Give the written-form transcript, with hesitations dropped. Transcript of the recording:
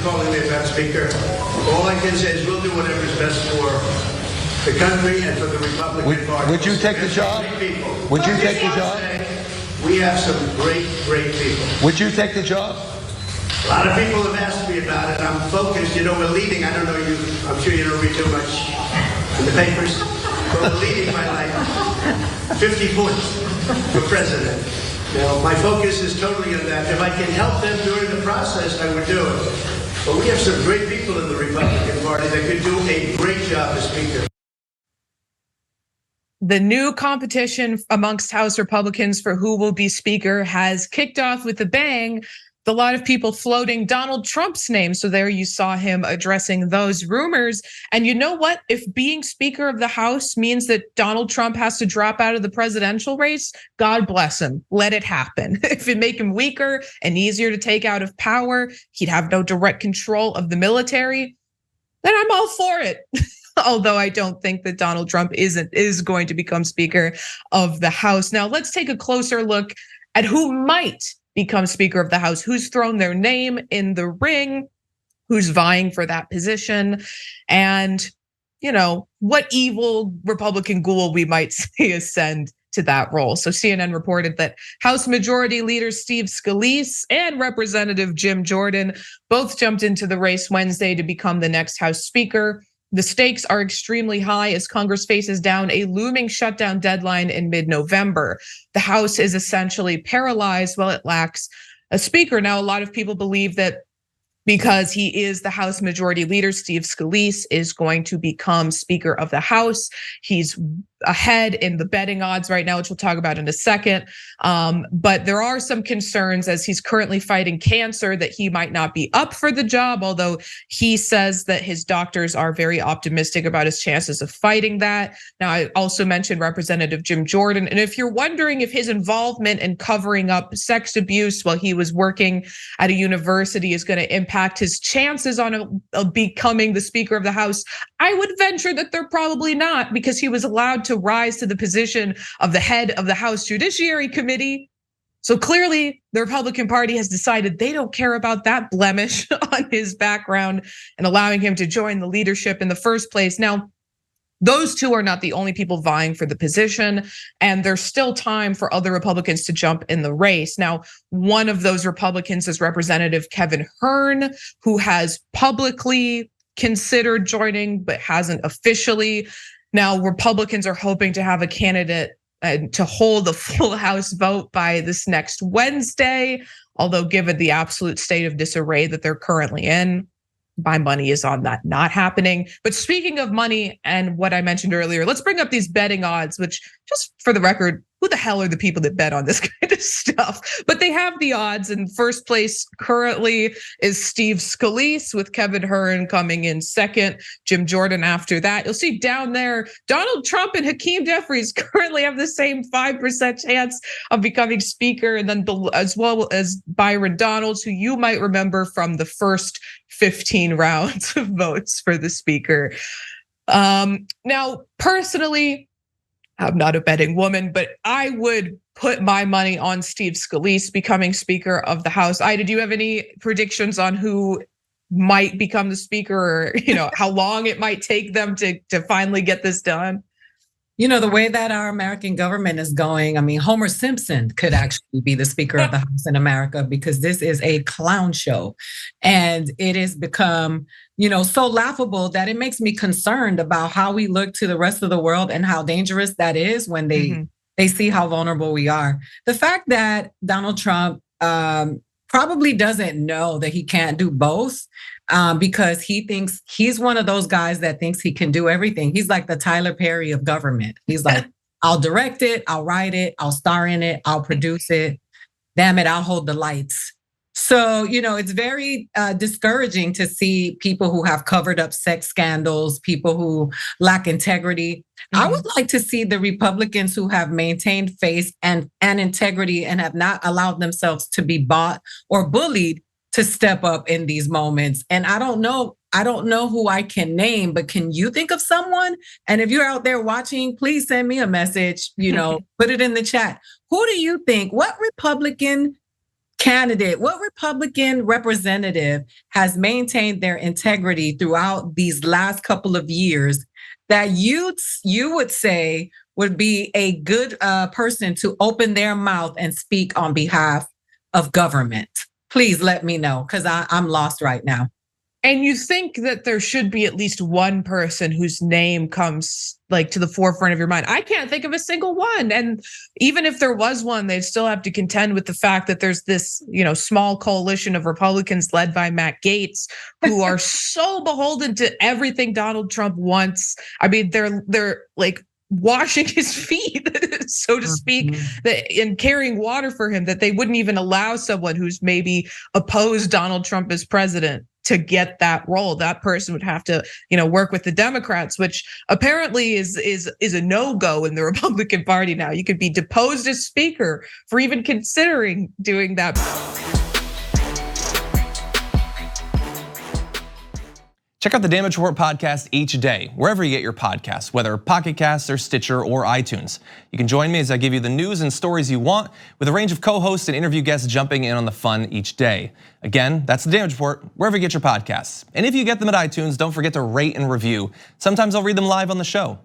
calling me about Speaker. All I can say is we'll do whatever is best for the country and for the Republican Party. Would you take the job? Would you take the job? We have some great people. Would you take the job? A lot of people have asked me about it. I'm focused. You know, we're leading. I don't know you. I'm sure you don't read too much in the papers. But we're leading by like 50 points for president. Now, my focus is totally on that. If I can help them during the process, I would do it. But we have some great people in the Republican Party that could do a great job as Speaker. The new competition amongst House Republicans for who will be Speaker has kicked off with a bang. A lot of people floating Donald Trump's name. So there you saw him addressing those rumors. And you know what? If being Speaker of the House means that Donald Trump has to drop out of the presidential race, God bless him. Let it happen. If it make him weaker and easier to take out of power, he'd have no direct control of the military, then I'm all for it. Although I don't think that Donald Trump is going to become Speaker of the House. Now let's take a closer look at who might become Speaker of the House, who's thrown their name in the ring, who's vying for that position, and what evil Republican ghoul we might see ascend to that role. So CNN reported that House Majority Leader Steve Scalise and Representative Jim Jordan both jumped into the race Wednesday to become the next House Speaker. The stakes are extremely high as Congress faces down a looming shutdown deadline in mid-November. The House is essentially paralyzed while it lacks a speaker. Now, a lot of people believe that because he is the House Majority Leader, Steve Scalise is going to become Speaker of the House. He's ahead in the betting odds right now, which we'll talk about in a second. But there are some concerns as he's currently fighting cancer that he might not be up for the job, although he says that his doctors are very optimistic about his chances of fighting that. Now, I also mentioned Representative Jim Jordan. And if you're wondering if his involvement in covering up sex abuse while he was working at a university is going to impact his chances on becoming the Speaker of the House, I would venture that they're probably not, because he was allowed to rise to the position of the head of the House Judiciary Committee. So clearly the Republican Party has decided they don't care about that blemish on his background and allowing him to join the leadership in the first place. Now, those two are not the only people vying for the position, and there's still time for other Republicans to jump in the race. Now, one of those Republicans is Representative Kevin Hern, who has publicly considered joining but hasn't officially. Now, Republicans are hoping to have a candidate to hold a full House vote by this next Wednesday, although given the absolute state of disarray that they're currently in, my money is on that not happening. But speaking of money and what I mentioned earlier, let's bring up these betting odds, which, just for the record, who the hell are the people that bet on this kind of stuff? But they have the odds. In first place currently is Steve Scalise, with Kevin Hern coming in second, Jim Jordan after that. You'll see down there, Donald Trump and Hakeem Jeffries currently have the same 5% chance of becoming Speaker, and then as well as Byron Donalds, who you might remember from the first 15 rounds of votes for the Speaker. Now, personally, I'm not a betting woman, but I would put my money on Steve Scalise becoming Speaker of the House. Ida, do you have any predictions on who might become the Speaker, or how long it might take them to finally get this done? The way that our American government is going, I mean, Homer Simpson could actually be the Speaker of the House in America, because this is a clown show. And it has become, so laughable that it makes me concerned about how we look to the rest of the world and how dangerous that is when they see how vulnerable we are. The fact that Donald Trump probably doesn't know that he can't do both, because he thinks he's one of those guys that thinks he can do everything. He's like the Tyler Perry of government. He's like, I'll direct it, I'll write it, I'll star in it, I'll produce it. Damn it, I'll hold the lights. So, it's very discouraging to see people who have covered up sex scandals, people who lack integrity. I would like to see the Republicans who have maintained faith and integrity and have not allowed themselves to be bought or bullied to step up in these moments. And I don't know who I can name, but can you think of someone? And if you're out there watching, please send me a message, put it in the chat. Who do you think, what Republican candidate, what Republican representative has maintained their integrity throughout these last couple of years that you would say would be a good person to open their mouth and speak on behalf of government? Please let me know, because I'm lost right now. And you think that there should be at least one person whose name comes like to the forefront of your mind. I can't think of a single one. And even if there was one, they'd still have to contend with the fact that there's this, small coalition of Republicans led by Matt Gaetz who are so beholden to everything Donald Trump wants. I mean, they're like washing his feet, so to speak, and carrying water for him, that they wouldn't even allow someone who's maybe opposed Donald Trump as president to get that role. That person would have to, work with the Democrats, which apparently is a no-go in the Republican Party now. You could be deposed as speaker for even considering doing that. Check out the Damage Report podcast each day, wherever you get your podcasts, whether Pocket Casts or Stitcher or iTunes. You can join me as I give you the news and stories you want, with a range of co-hosts and interview guests jumping in on the fun each day. Again, that's the Damage Report, wherever you get your podcasts. And if you get them at iTunes, don't forget to rate and review. Sometimes I'll read them live on the show.